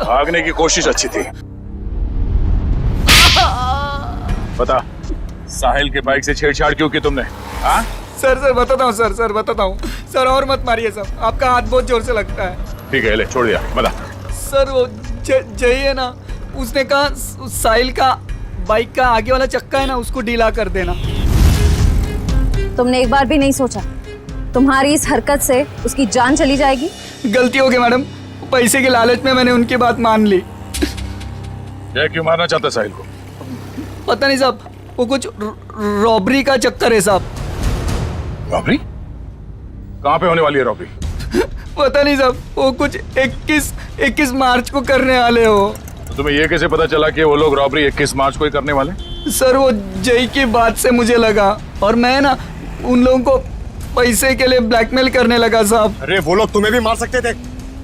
भागने की कोशिश अच्छी थी। बता, साहिल के बाइक से छेड़छाड़ क्यों की तुमने? हाँ? सर बताता हूँ सर बताता हूँ सर। और मत मारिए सर, आपका हाथ बहुत जोर से लगता है। ठीक है, ले छोड़ दिया। बता सर, वो जय है ना, उसने कहा साहिल का बाइक का आगे वाला चक्का है ना, उसको ढीला कर देना। तुमने एक बार भी नहीं सोचा तुम्हारी इस हरकत से उसकी जान चली जाएगी? गलती हो गई मैडम, पैसे के लालच में मैंने उनकी बात मान ली। जय क्यों मारना चाहता साहिल को? पता नहीं साहब, वो कुछ रॉबरी का चक्कर है साहब। रॉबरी? कहाँ पे होने वाली है रॉबरी? पता नहीं साहब, वो कुछ 21 मार्च को करने वाले हो। तो तुम्हें ये कैसे पता चला कि वो लोग रॉबरी 21 मार्च को ही करने वाले? सर, वो जय की बात से मुझे लगा, और मैं ना उन लोगों को पैसे के लिए ब्लैकमेल करने लगा साहब। अरे वो लोग तुम्हें भी मार सकते थे,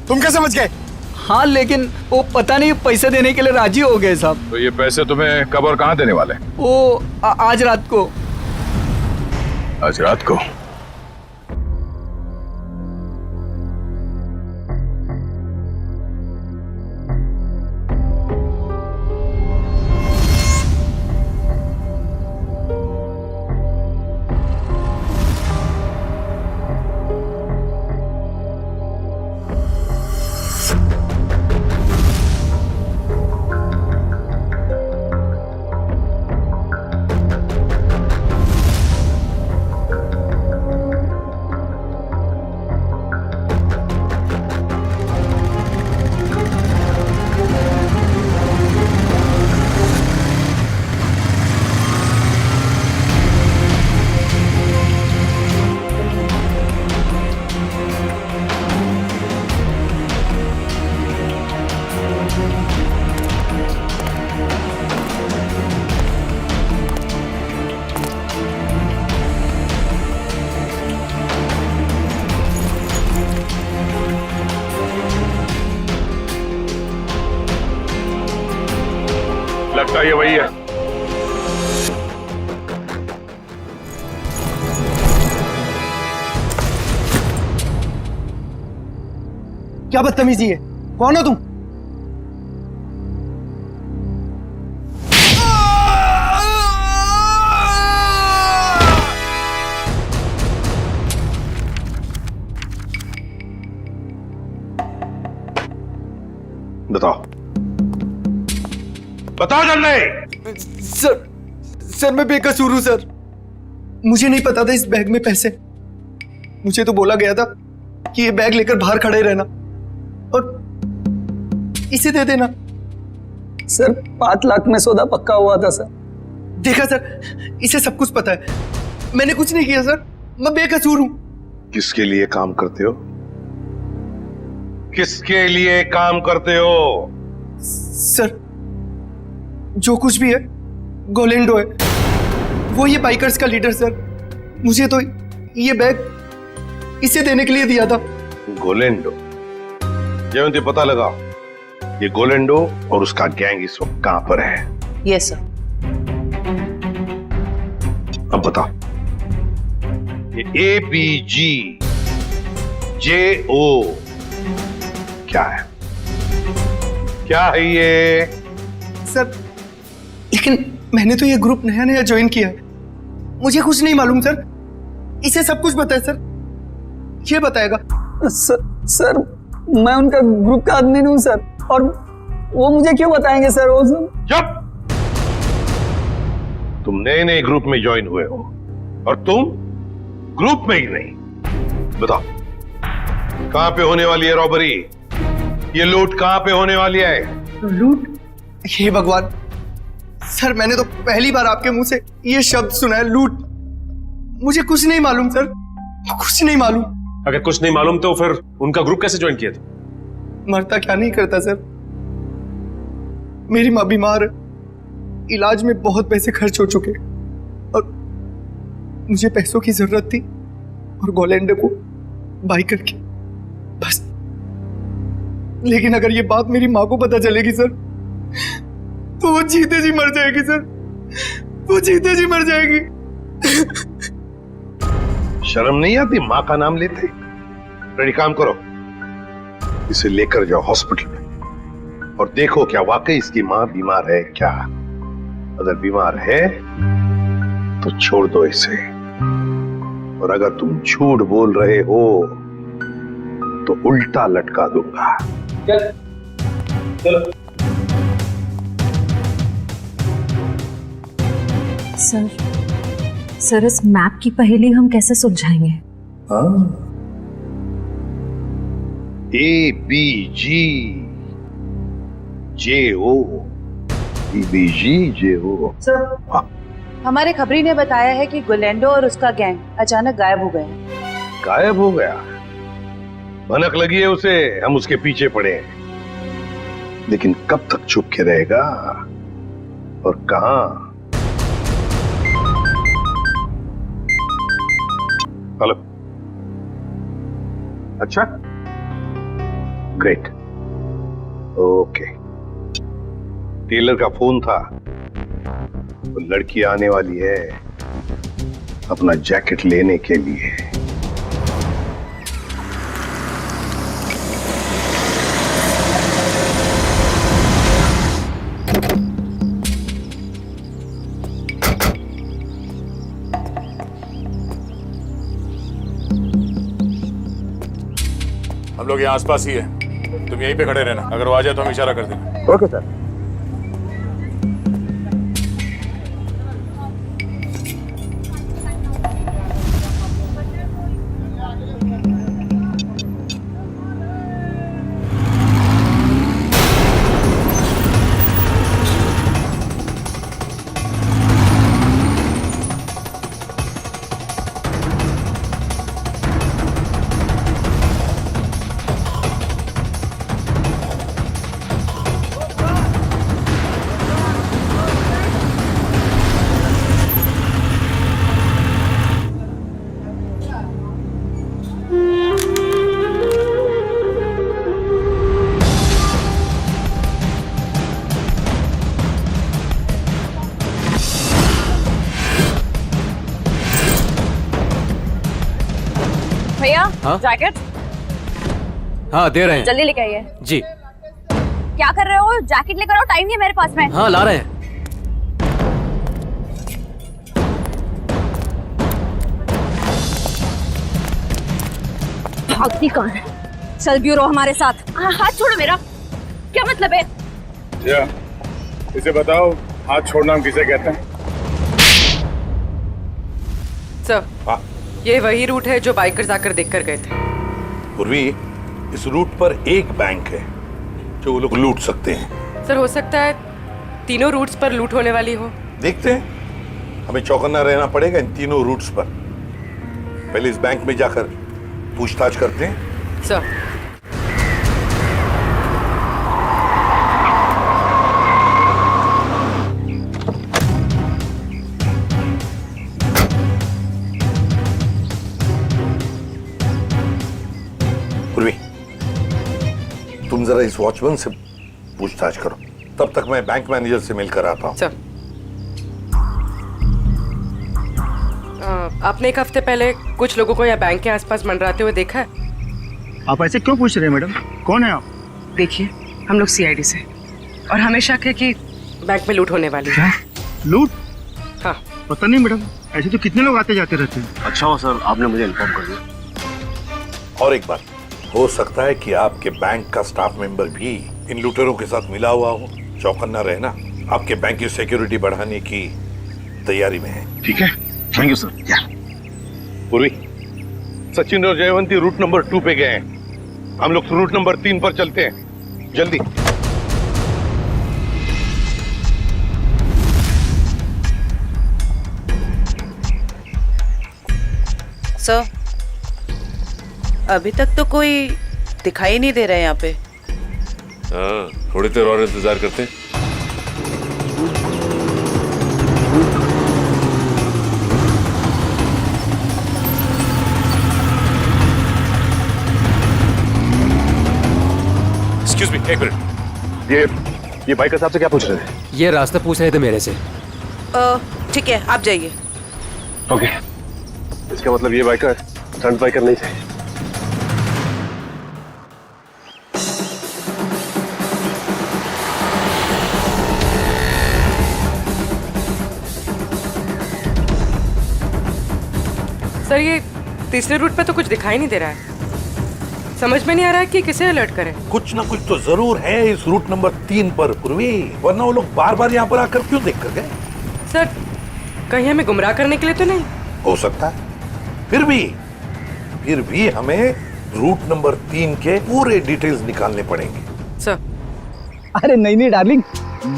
तुम कैसे बच गए? हाँ, लेकिन वो पता नहीं पैसे देने के लिए राजी हो गए साहब। तो ये पैसे तुम्हें कब और कहाँ देने वाले? वो आज रात को। आज रात को? लगता है ये वही है। क्या बदतमीजी है? कौन हो तुम? बताओ, बताओ जल्दी। सर मैं बेकसूर हूं सर। मुझे नहीं पता था इस बैग में पैसे। मुझे तो बोला गया था कि ये बैग लेकर बाहर खड़े रहना और इसे दे देना। सर 5 लाख में सौदा पक्का हुआ था सर। देखा सर, इसे सब कुछ पता है। मैंने कुछ नहीं किया सर, मैं बेकसूर हूं। किसके लिए काम करते हो? किसके लिए काम करते हो? सर, जो कुछ भी है गोलेंडो है, वो ये बाइकर्स का लीडर सर। मुझे तो ये बैग इसे देने के लिए दिया था। गोलेंडो? जयंती, पता लगा ये गोलेंडो और उसका गैंग इस वक्त कहां पर है? Yes sir. अब बता, ये ABG JO क्या है? क्या है ये? सर, लेकिन मैंने तो ये ग्रुप नया नया ज्वाइन किया है, मुझे कुछ नहीं मालूम सर। इसे सब कुछ पता है सर, ये बताएगा। सर मैं उनका ग्रुप का आदमी हूँ सर, और वो मुझे क्यों बताएंगे सर? वो सब चुप! तुम नए नए ग्रुप में ज्वाइन हुए हो और तुम ग्रुप में ही नहीं। बताओ, कहां पे होने वाली है रॉबरी? ये लूट कहां पे होने वाली है? लूट? हे भगवान सर, मैंने तो पहली बार आपके मुंह से ये शब्द सुना है, लूट। मुझे कुछ नहीं मालूम सर, कुछ नहीं मालूम। अगर कुछ नहीं मालूम तो फिर उनका ग्रुप कैसे ज्वाइन किया था? मरता क्या नहीं करता सर, मेरी माँ बीमार है, इलाज में बहुत पैसे खर्च हो चुके और मुझे पैसों की जरूरत थी और गोलेंडो को बाई करके बस। लेकिन अगर ये बात मेरी माँ को पता चलेगी सर, तो वो जीते जी मर जाएगी सर, वो जीते जी मर जाएगी। शर्म नहीं आती माँ का नाम लेते? रेडी, काम करो, इसे लेकर जाओ हॉस्पिटल में और देखो क्या वाकई इसकी माँ बीमार है क्या। अगर बीमार है तो छोड़ दो इसे, और अगर तुम झूठ बोल रहे हो तो उल्टा लटका दूंगा। चलो। सर इस मैप की पहेली हम कैसे सुलझाएंगे? ABGJO। सर, हमारे खबरी ने बताया है कि गोलेंडो और उसका गैंग अचानक गायब हो गए हैं। गायब हो गया? भनक लगी है उसे, हम उसके पीछे पड़े हैं, लेकिन कब तक छुप के रहेगा और कहां? हेलो, अच्छा, ग्रेट, ओके। टेलर का फोन था, वो लड़की आने वाली है अपना जैकेट लेने के लिए। हम लोग यहाँ आसपास ही है, तुम यहीं पे खड़े रहना, अगर वो आ जाए तो हम इशारा कर देना। Okay sir. भैया, हाँ? जैकेट हाँ दे रहे हैं। जल्दी लेके आइए। जी। क्या कर रहे हो? जैकेट लेकर आओ, टाइम नहीं है मेरे पास में। हाँ ला रहे हैं। भागती कौन है? चल ब्यूरो हमारे साथ। हाथ छोड़ो मेरा, क्या मतलब है? इसे बताओ, हाथ छोड़ना हम किसे कहते हैं? सर, ये वही रूट है जो बाइकर्स आकर देखकर गए थे। पूर्वी, इस रूट पर एक बैंक है जो वो लोग लूट सकते हैं। सर, हो सकता है तीनों रूट्स पर लूट होने वाली हो। देखते हैं, हमें चौकन्ना रहना पड़ेगा इन तीनों रूट्स पर। पहले इस बैंक में जाकर पूछताछ करते हैं। सर, पूर्वी, तुम जरा इस वॉचमैन से पूछताछ करो, तब तक मैं बैंक मैनेजर से मिलकर आता हूँ। सर, आपने एक हफ्ते पहले कुछ लोगों को यहाँ बैंक के आसपास मंडराते हुए देखा है? आप ऐसे क्यों पूछ रहे हैं मैडम? कौन है आप? देखिए, हम लोग सीआईडी से, और हमें शक है कि बैंक में लूट होने वाली है। लूट? हाँ। पता नहीं मैडम, ऐसे तो कितने लोग आते जाते रहते हैं। अच्छा हो सर, आपने मुझे इन्फॉर्म कर दिया। और एक बात, हो सकता है कि आपके बैंक का स्टाफ मेंबर भी इन लूटेरों के साथ मिला हुआ हो। चौकन्ना रहना, आपके बैंक की सिक्योरिटी बढ़ाने की तैयारी में है। ठीक है, थैंक यू सर। पूर्वी, सचिन और जयवंती रूट नंबर 2 पे गए हैं, हम लोग रूट नंबर 3 पर चलते हैं, जल्दी। सर, अभी तक तो कोई दिखाई नहीं दे रहा है यहाँ पे। हाँ, थोड़ी देर और इंतजार करते हैं। एक्सक्यूज मी, एक मिनट। ये बाइकर साहब से क्या पूछ रहे थे? ये रास्ता पूछ रहे थे मेरे से। ठीक है, आप जाइए। ओके, इसका मतलब ये बाइकर स्टंट बाइकर नहीं थे। सर, ये तीसरे रूट पे तो कुछ दिखाई नहीं दे रहा है। समझ में नहीं आ रहा है कि किसे अलर्ट करें। कुछ ना कुछ तो जरूर है इस रूट नंबर 3 पर पूर्वी, वरना वो लोग बार बार यहाँ पर आकर क्यों देख कर गए? सर, कहीं हमें गुमराह करने के लिए तो नहीं? हो सकता है। फिर भी हमें रूट नंबर 3 के पूरे डिटेल्स निकालने पड़ेंगे। सर, अरे नहीं डार्लिंग,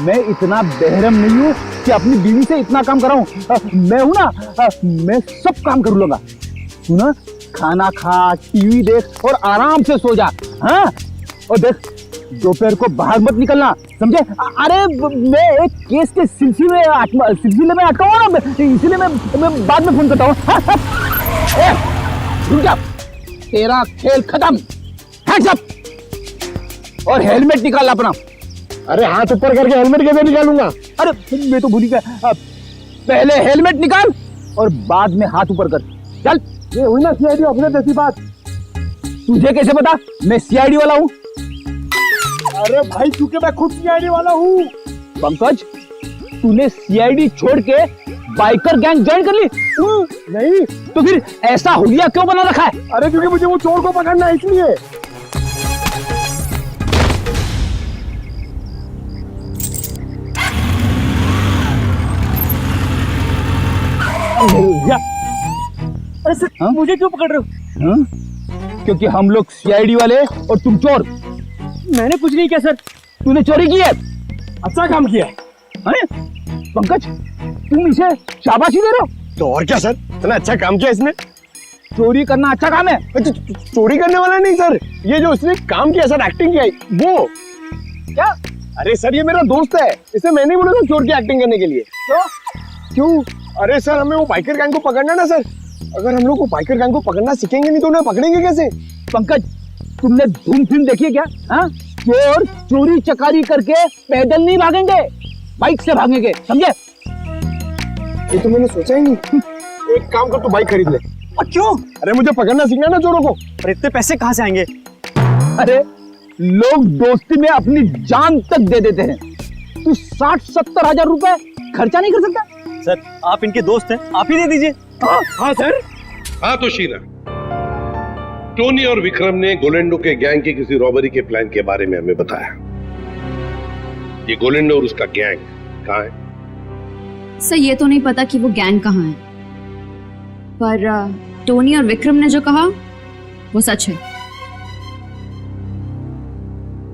मैं इतना बेहरम नहीं हूँ कि अपनी बीवी से इतना काम कराऊं। मैं हूं ना, मैं सब काम कर लूंगा। सुना, खाना खा, टीवी देख और आराम से सो जा। हाँ, और देख, दोपहर को बाहर मत निकलना, समझे? अरे मैं एक केस के सिलसिले में अटका हुआ ना, इसीलिए मैं बाद में फोन करता हूँ। रुक जा, तेरा खेल खत्म। हैंड्स अप और हेलमेट निकाल अपना। अरे हाथ ऊपर करके हेलमेट कैसे निकालूंगा? अरे मैं तो भूल गया। पहले हेलमेट निकाल और बाद में हाथ ऊपर कर। चल। ये हुई ना सीआईडी ऑफिसर जैसी बात। तुझे कैसे पता मैं सीआईडी वाला हूँ? अरे भाई, क्योंकि मैं खुद सीआईडी वाला हूँ। पंकज, तूने सीआईडी छोड़ के बाइकर गैंग ज्वाइन कर ली? नहीं। तो फिर ऐसा हुलिया क्यों बना रखा है? अरे क्योंकि मुझे वो चोर को पकड़ना है, इसलिए। अरे सर, मुझे क्यों पकड़ रहे हो? क्योंकि हम लोग सीआईडी वाले और तुम चोर। मैंने कुछ नहीं किया सर। तूने चोरी की है। अच्छा काम किया है पंकज, तुम इसे शाबाशी दे रहे हो? तो और क्या सर, इतना अच्छा काम किया इसने। चोरी करना अच्छा काम है? चोरी करने वाला नहीं सर, ये जो उसने काम किया सर, एक्टिंग किया वो। क्या? अरे सर, ये मेरा दोस्त है, इसे मैं नहीं बोला था चोर की एक्टिंग करने के लिए। क्यों? अरे सर, हमें वो बाइकर गैंग को पकड़ना ना सर। अगर हम लोग वो बाइकर गैंग को पकड़ना सीखेंगे नहीं तो उन्हें पकड़ेंगे कैसे? पंकज, तुमने धूम फिल्म देखी है क्या? हाँ, चोर चोरी चकारी करके पैदल नहीं भागेंगे, बाइक से भागेंगे, समझे? ये तो मैंने सोचा ही नहीं। एक काम कर, तू बाइक खरीद ले। क्यों? अरे मुझे पकड़ना सीखना ना चोरों को। अरे इतने पैसे कहाँ से आएंगे? अरे लोग दोस्ती में अपनी जान तक दे देते हैं, तू 60-70 हजार रुपए खर्चा नहीं कर सकता? सर, आप इनके दोस्त हैं, आप ही दे दीजिए। हाँ सर। हाँ तो शीना, टोनी और विक्रम ने गोलेंडो के गैंग की किसी रॉबरी के प्लान के बारे में हमें बताया। ये गोलेंडो और उसका गैंग कहाँ है? सर, ये तो नहीं पता कि वो गैंग कहाँ है, पर टोनी और विक्रम ने जो कहा वो सच है।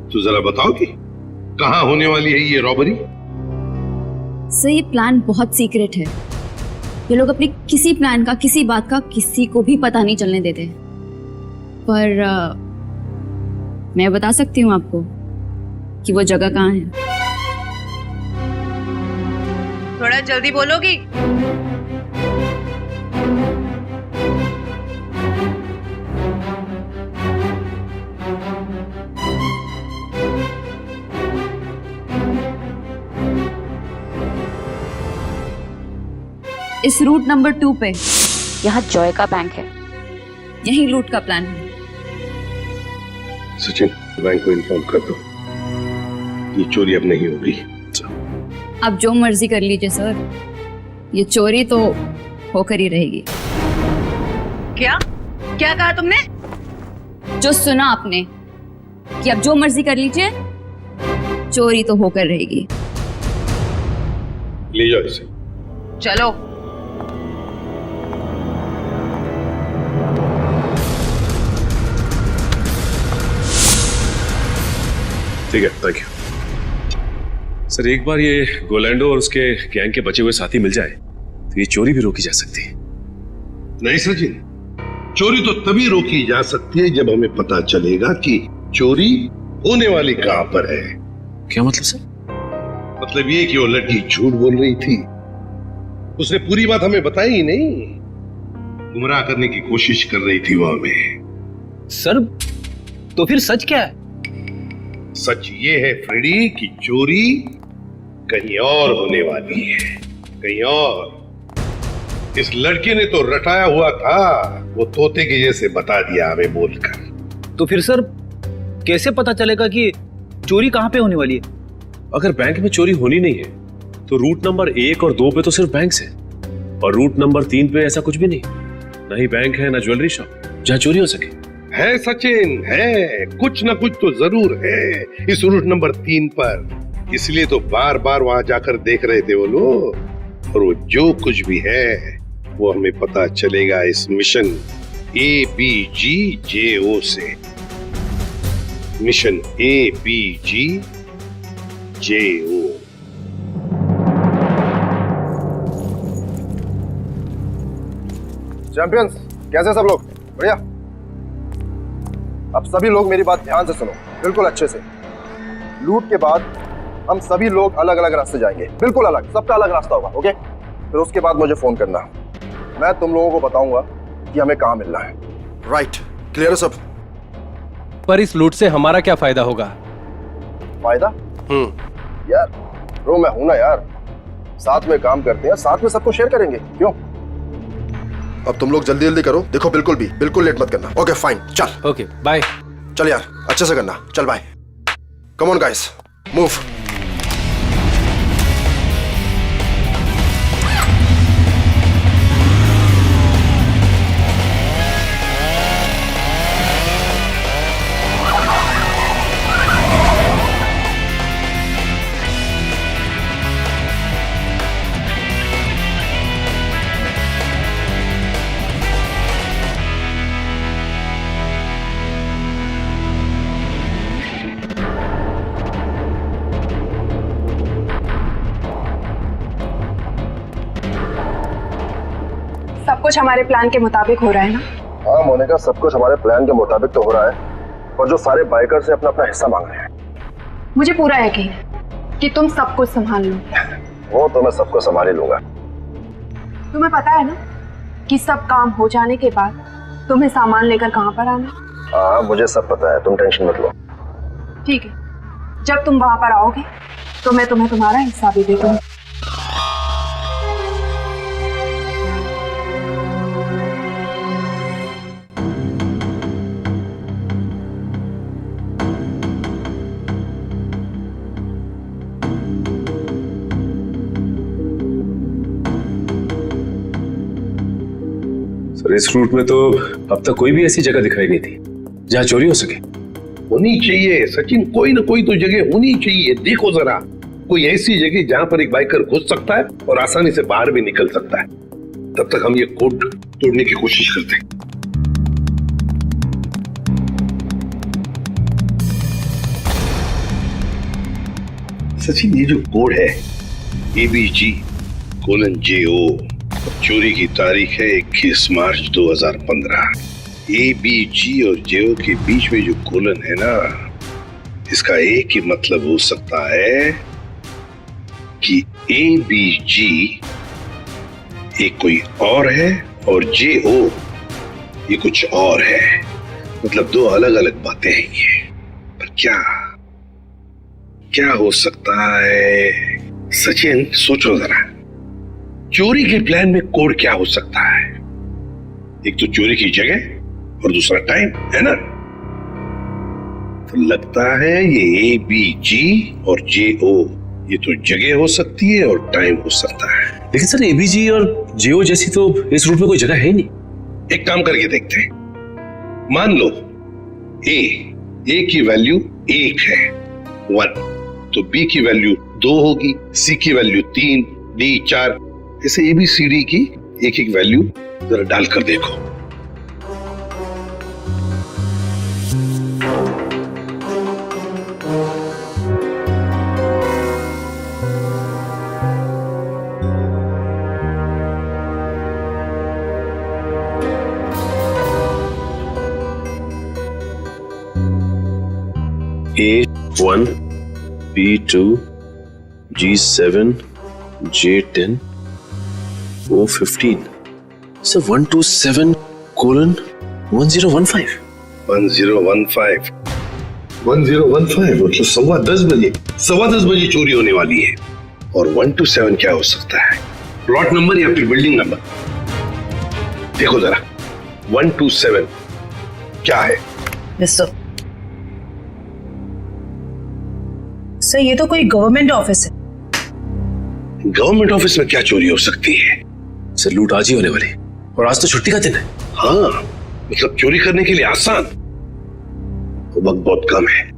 तो जरा बताओ कि कहाँ होने वाली है ये रॉबरी? सर, ये प्लान बहुत सीक्रेट है। ये लोग अपने किसी प्लान का, किसी बात का किसी को भी पता नहीं चलने देते। पर मैं बता सकती हूँ आपको कि वो जगह कहाँ है। थोड़ा जल्दी बोलोगी? इस रूट नंबर 2 पे यहाँ जॉय का बैंक है। यही लूट का प्लान है। सचिन, बैंक को इन्फॉर्म कर दो, ये चोरी अब नहीं होगी। आप जो मर्जी कर लीजिए सर, ये चोरी तो होकर ही रहेगी। क्या क्या कहा तुमने? जो सुना आपने कि आप जो मर्जी कर लीजिए, चोरी तो होकर रहेगी। ले जाओ इसे। चलो। ठीक है, थैंक यू। सर, एक बार ये गोलैंडो और उसके गैंग के बचे हुए साथी मिल जाए तो ये चोरी भी रोकी जा सकती है। नहीं सचिन, चोरी तो तभी रोकी जा सकती है जब हमें पता चलेगा कि चोरी होने वाली कहां पर है। क्या मतलब सर? मतलब ये कि वो लड़की झूठ बोल रही थी, उसने पूरी बात हमें बताई ही नहीं, गुमराह करने की कोशिश कर रही थी वो हमें। सर तो फिर सच क्या है? सच ये है फ्रेडी कि चोरी कहीं और होने वाली है, कहीं और। इस लड़के ने तो रटाया हुआ था, वो तोते के जैसे बता दिया हमें बोलकर। तो फिर सर कैसे पता चलेगा कि चोरी कहां पे होने वाली है? अगर बैंक में चोरी होनी नहीं है तो रूट नंबर 1 और 2 पे तो सिर्फ बैंक है, और रूट नंबर 3 पे ऐसा कुछ भी नहीं, ना ही बैंक है ना ज्वेलरी शॉप जहां चोरी हो सके। है सचिन, है कुछ ना कुछ तो जरूर है इस रूट नंबर 3 पर, इसलिए तो बार बार वहां जाकर देख रहे थे वो लोग। और वो जो कुछ भी है वो हमें पता चलेगा इस मिशन ABGJO से। Mission ABGJO। चैंपियंस, कैसे सब लोग? बढ़िया। अब सभी लोग मेरी बात ध्यान से सुनो, बिल्कुल अच्छे से। लूट के बाद हम सभी लोग अलग अलग रास्ते जाएंगे, बिल्कुल अलग, सबका अलग रास्ता होगा, ओके? फिर उसके बाद मुझे फोन करना, मैं तुम लोगों को बताऊंगा कि हमें कहां मिलना है। राइट, क्लियर है सब? पर इस लूट से हमारा क्या फायदा होगा? फायदा? यार ब्रो, मैं हूं ना यार, साथ में काम करते हैं, साथ में सबको शेयर करेंगे, क्यों? अब तुम लोग जल्दी जल्दी करो, देखो बिल्कुल लेट मत करना। ओके फाइन, चल। Okay bye. चल यार, अच्छे से करना, चल bye. Come on guys, move. सब कुछ हमारे प्लान के मुताबिक हो रहा है ना? हाँ मोनिका, सब कुछ हमारे प्लान के मुताबिक तो हो रहा है, और जो सारे बाइकर्स से अपना अपना हिस्सा मांग रहे हैं। मुझे पूरा यकीन है कि तुम सब कुछ संभाल लो। वो तो मैं सबको संभाल ही लूंगा। तुम्हें पता है ना कि सब काम हो जाने के बाद तुम्हें सामान लेकर कहाँ पर आना? हाँ मुझे सब पता है, तुम टेंशन मत लो। ठीक है, जब तुम वहां पर आओगे तो मैं तुम्हें तुम्हारा हिस्सा भी दे दूंगी। सर इस रूट में तो अब तक कोई भी ऐसी जगह दिखाई नहीं थी जहां चोरी हो सके। होनी चाहिए सचिन, कोई ना कोई तो जगह होनी चाहिए। देखो जरा, कोई ऐसी जगह जहां पर एक बाइकर घुस सकता है और आसानी से बाहर भी निकल सकता है। तब तक हम ये कोड तोड़ने की कोशिश करते हैं। सचिन, ये जो कोड है ABG:JO, चोरी की तारीख है 21 मार्च 2015। ABG और JO के बीच में जो कोलन है ना, इसका एक ही मतलब हो सकता है कि ABG एक कोई और है और JO ये कुछ और है। मतलब दो अलग अलग बातें हैं ये। पर क्या हो सकता है? सचिन सोचो जरा, चोरी के प्लान में कोड क्या हो सकता है? एक तो चोरी की जगह और दूसरा टाइम, है ना? तो लगता है ये ABG और JO ये तो जगह हो सकती है और टाइम हो सकता है। लेकिन सर ABG और JO जैसी तो इस रूट में कोई जगह है नहीं। एक काम करके देखते हैं। मान लो A की वैल्यू 1 है, 1, तो B की वैल्यू 2 होगी, C की वैल्यू 3, D 4, ऐसे ABCD की एक एक वैल्यू जरा डालकर देखो। A1, B2, G7 J10 O15 sir 127:1015 1015 मतलब 10:15 बजे चोरी होने वाली है। और 127 क्या हो सकता है? प्लॉट नंबर या फिर बिल्डिंग नंबर? देखो जरा 127 क्या है? सर ये तो कोई गवर्नमेंट ऑफिस है। गवर्नमेंट ऑफिस में क्या चोरी हो सकती है? सर लूट आज ही होने वाली और आज तो छुट्टी का दिन है। हाँ मतलब चोरी करने के लिए आसान, वक्त बहुत कम है।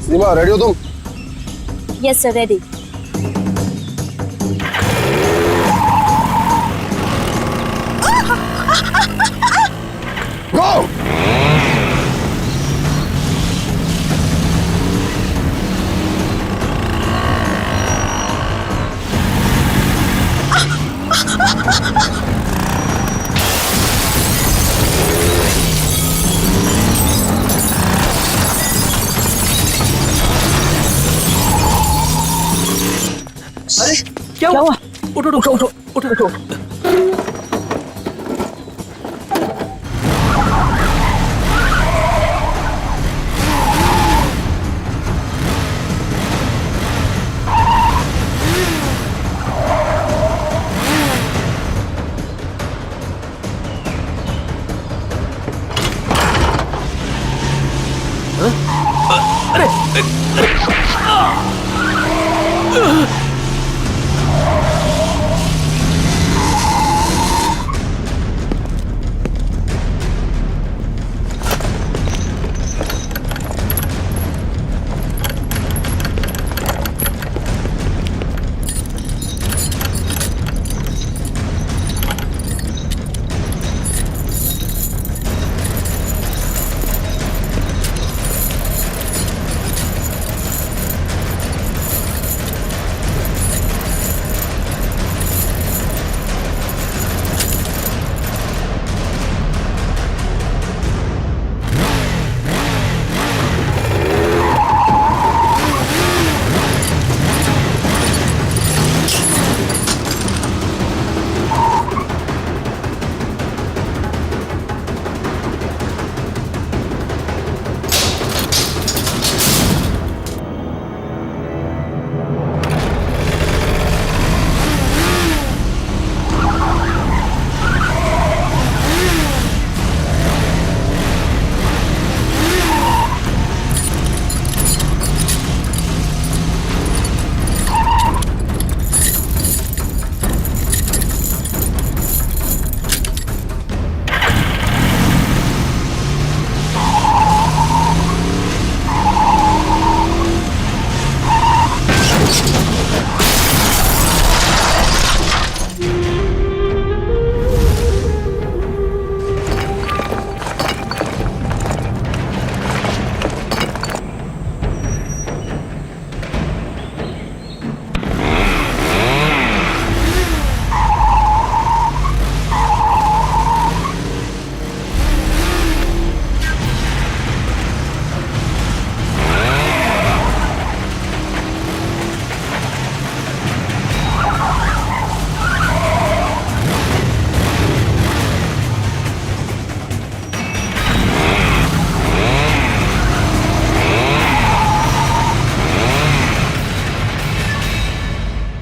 सीमा रेडी हो तुम? Yes sir, ready. गो! अरे क्या हुआ? उठो उठो उठो उठो उठो।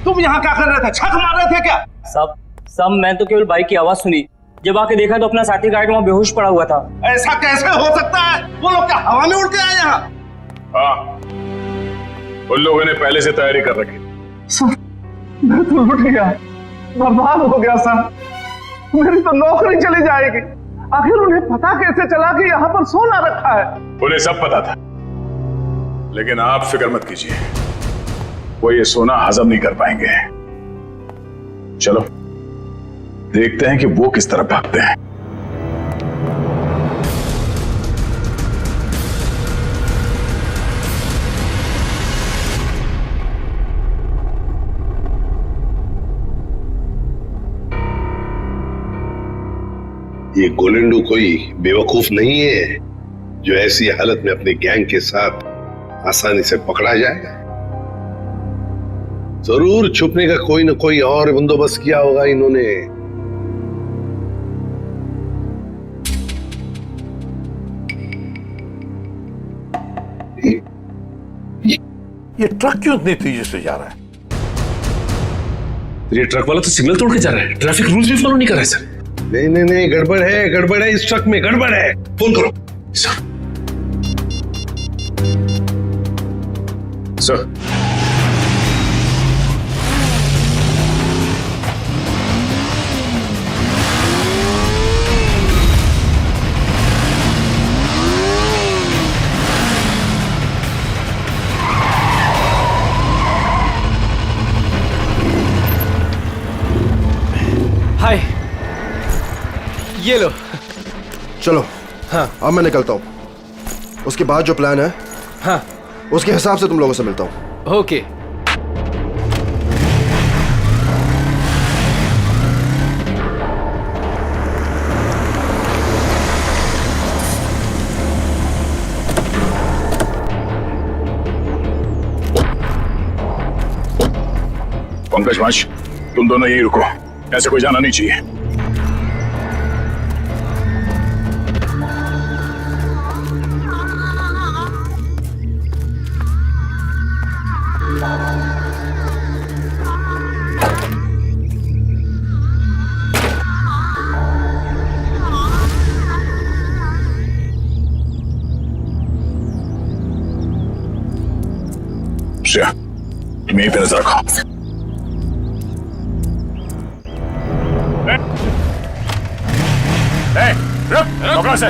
तुम यहाँ क्या कर रहे थे? छक मार रहे थे क्या? सब मैं तो केवल बाइक की आवाज सुनी, जब आके देखा तो अपना साथी गार्ड वहाँ बेहोश पड़ा हुआ था। ऐसा कैसे हो सकता है? वो लोग क्या हवा में उड़ के आए यहाँ? हाँ, उन लोगों ने पहले से तैयारी कर रखी। सर, मैं तो लुट गया, बर्बाद हो गया सर। मेरी तो नौकरी चली जाएगी। आखिर उन्हें पता कैसे चला कि यहाँ पर सोना रखा है? उन्हें सब पता था, लेकिन आप फिक्र मत कीजिए, वो ये सोना हजम नहीं कर पाएंगे। चलो देखते हैं कि वो किस तरह भागते हैं। ये गोलेंडो कोई बेवकूफ नहीं है जो ऐसी हालत में अपने गैंग के साथ आसानी से पकड़ा जाएगा। जरूर छुपने का कोई ना कोई और बंदोबस्त किया होगा इन्होंने। ये ट्रक क्यों इतनी तेजी से जा रहा है? ये ट्रक वाला तो सिग्नल तोड़ के जा रहा है, ट्रैफिक रूल्स भी फॉलो नहीं कर रहा है सर। नहीं नहीं नहीं, गड़बड़ है इस ट्रक में, गड़बड़ है। फोन करो सर। सर हाय, ये लो। चलो। हाँ। अब मैं निकलता हूँ। उसके बाद जो प्लान है, हाँ, उसके हिसाब से तुम लोगों से मिलता हूँ। ओके। पंकज वंश, तुम दोनों यही रुको, ऐसे कोई जाना नहीं चाहिए। श्रेया, तुम यहीं पे नजर रखो। रुक, पकड़ो से।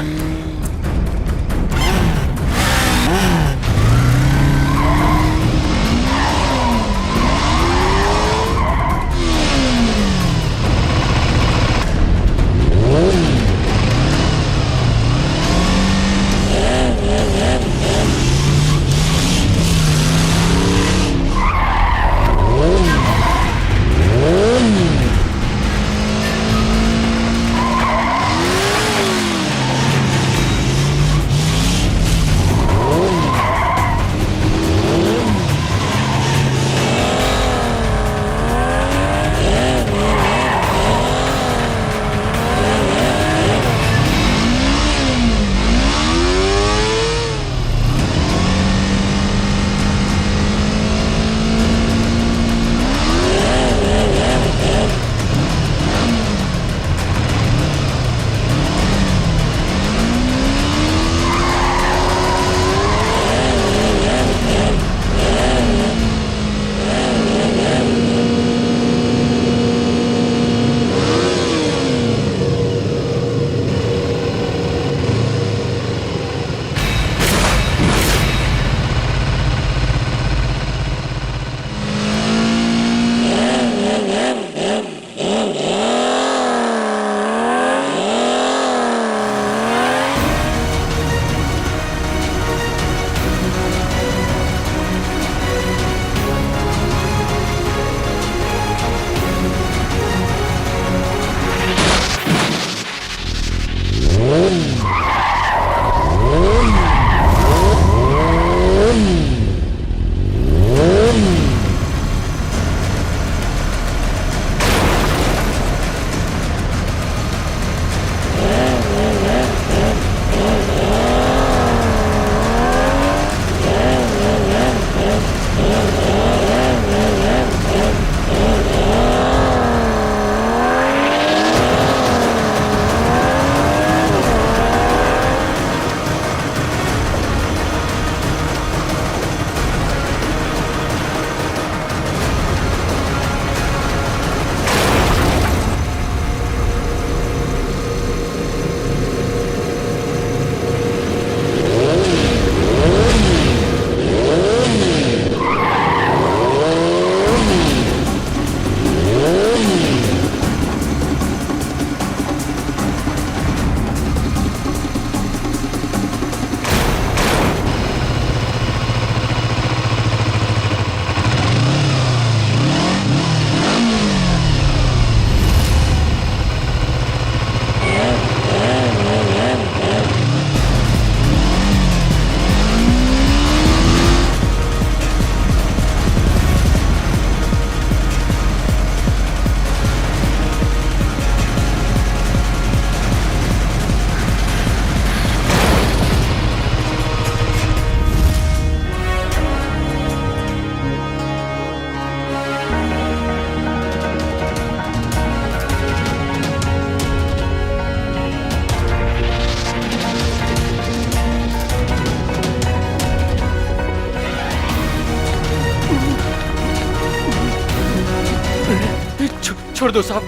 छोड़ दो साहब,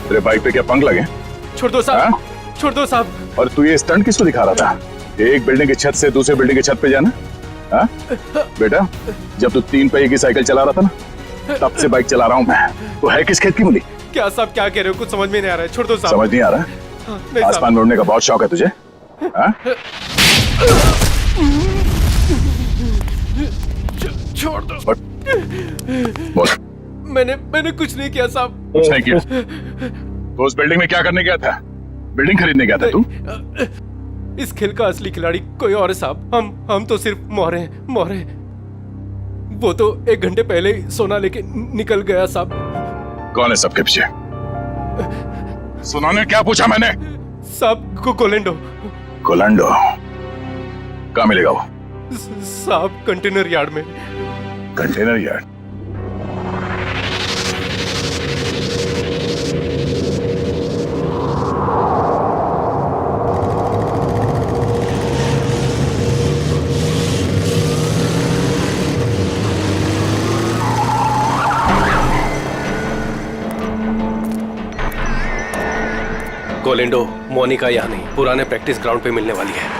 तेरे बाइक पे क्या पंख लगे? छोड़ दो साहब, छोड़ दो साहब। और तू ये स्टंट किसको दिखा रहा था? एक बिल्डिंग की छत से दूसरे बिल्डिंग की छत पे जाना? हाँ? बेटा, जब तू 3 पहिए की साइकिल चला रहा था ना, तब से बाइक चला रहा हूँ मैं। तो है किस खेत की मूली? क्या साहब क्या कह रहे हो? कुछ समझ में नहीं आ रहा है, छोड़ दो साहब। समझ नहीं आ रहा? नहीं आसमान साहब। में उड़ने का बहुत शौक है तुझे? हाँ? छोड़ दो। बोल। मैंने कुछ नहीं किया साहब। कुछ नहीं किया? तो उस बिल्डिंग में क्या करने गया था? बिल्डिंग खरीदने गया था तू? इस खेल का असली खिलाड़ी कोई और है साहब। हम तो सिर्फ मोहरे हैं, मोहरे। वो तो 1 घंटे पहले ही सोना लेके निकल गया साहब। कौन है सबके पीछे? सुना ने क्या पूछा मैंने? साहब गोलेंडो। गोलेंडो कहाँ मिलेगा वो? साहब कंटेनर यार्ड में। Container yard? गोलेंडो, मोनिका यहाँ नहीं, पुराने प्रैक्टिस ग्राउंड पे मिलने वाली है।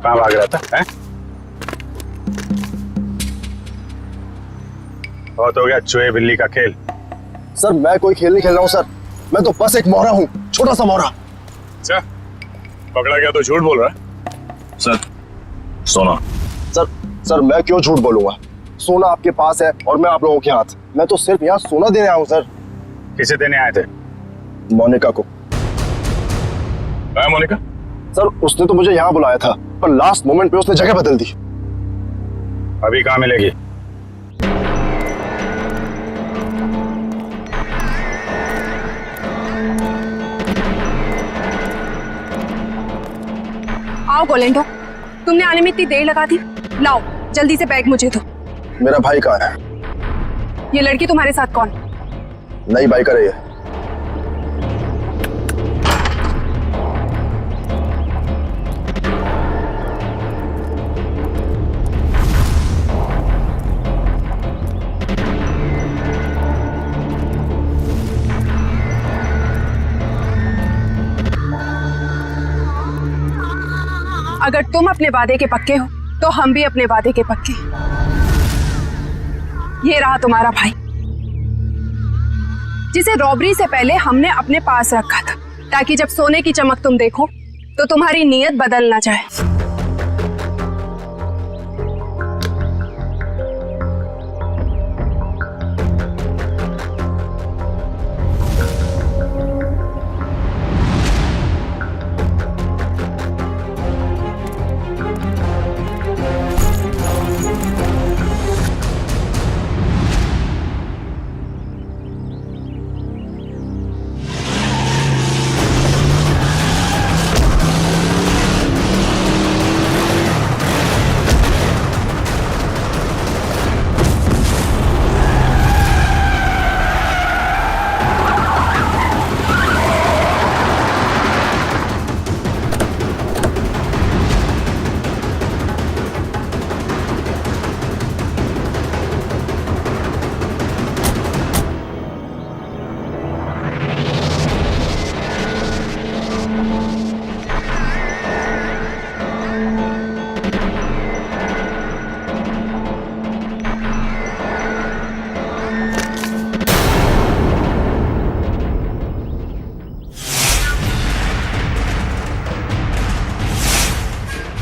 कहाँ भाग रहा था है? बहुत हो गया चूहे बिल्ली का खेल। सर मैं कोई खेल नहीं खेल रहा हूँ सर, मैं तो बस एक मोहरा हूँ, छोटा सा मोहरा। अच्छा, पकड़ा गया तो झूठ बोल रहा है। सर सोना। सर मैं क्यों झूठ बोलूंगा, सोना आपके पास है और मैं आप लोगों के हाथ। मैं तो सिर्फ यहाँ सोना देने आया हूँ सर। किसे देने आए थे? मोनिका को। मोनिका? सर उसने तो मुझे यहाँ बुलाया था, पर लास्ट मोमेंट पे उसने जगह बदल दी। अभी कहाँ मिलेगी? आओ गोलेंडो, तुमने आने में इतनी देर लगा दी। लाओ जल्दी से बैग मुझे दो। मेरा भाई कहाँ है? ये लड़की तुम्हारे साथ कौन? नई बाइकर है ये। अगर तुम अपने वादे के पक्के हो तो हम भी अपने वादे के पक्के। ये रहा तुम्हारा भाई, जिसे रॉबरी से पहले हमने अपने पास रखा था, ताकि जब सोने की चमक तुम देखो तो तुम्हारी नीयत बदल ना जाए।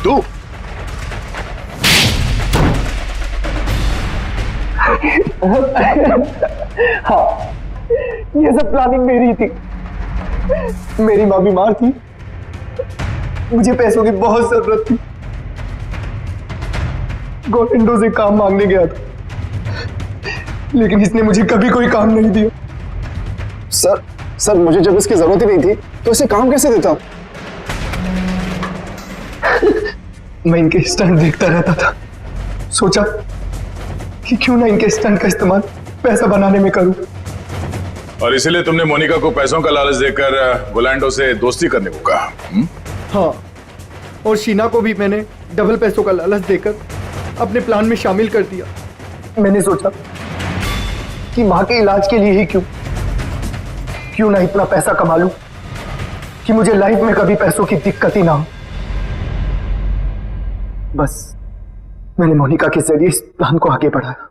तू हाँ, ये सब प्लानिंग मेरी थी। मेरी माँ बीमार थी, मुझे पैसों की बहुत जरूरत थी। गोलेंडो से काम मांगने गया था, लेकिन इसने मुझे कभी कोई काम नहीं दिया। सर मुझे जब इसकी जरूरत ही नहीं थी तो इसे काम कैसे देता? मैं इनके स्टंट देखता रहता था, सोचा कि क्यों ना इनके स्टंट का इस्तेमाल पैसा बनाने में करूं। और इसीलिए तुमने मोनिका को पैसों का लालच देकर गोलैंडो से दोस्ती करने को कहा? हाँ, और शीना को भी मैंने डबल पैसों का लालच देकर अपने प्लान में शामिल कर दिया। मैंने सोचा कि माँ के इलाज के लिए ही क्यों ना इतना पैसा कमा लूं कि मुझे लाइफ में कभी पैसों की दिक्कत ही ना हो। बस मैंने मोनिका के जरिए इस प्लान को आगे बढ़ाया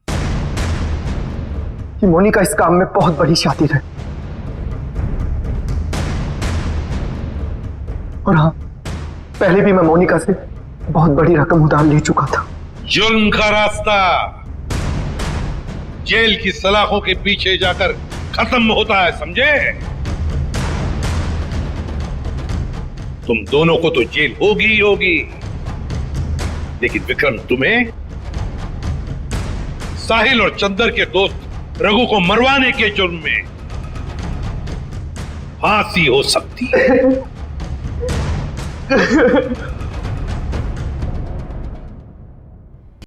कि मोनिका इस काम में बहुत बड़ी शातिर है। और हाँ, पहले भी मैं मोनिका से बहुत बड़ी रकम उधार ले चुका था। जुल्म का रास्ता जेल की सलाखों के पीछे जाकर खत्म होता है, समझे? तुम दोनों को तो जेल होगी ही होगी, लेकिन विक्रम तुम्हें साहिल और चंदर के दोस्त रघु को मरवाने के जुर्म में फांसी हो सकती है।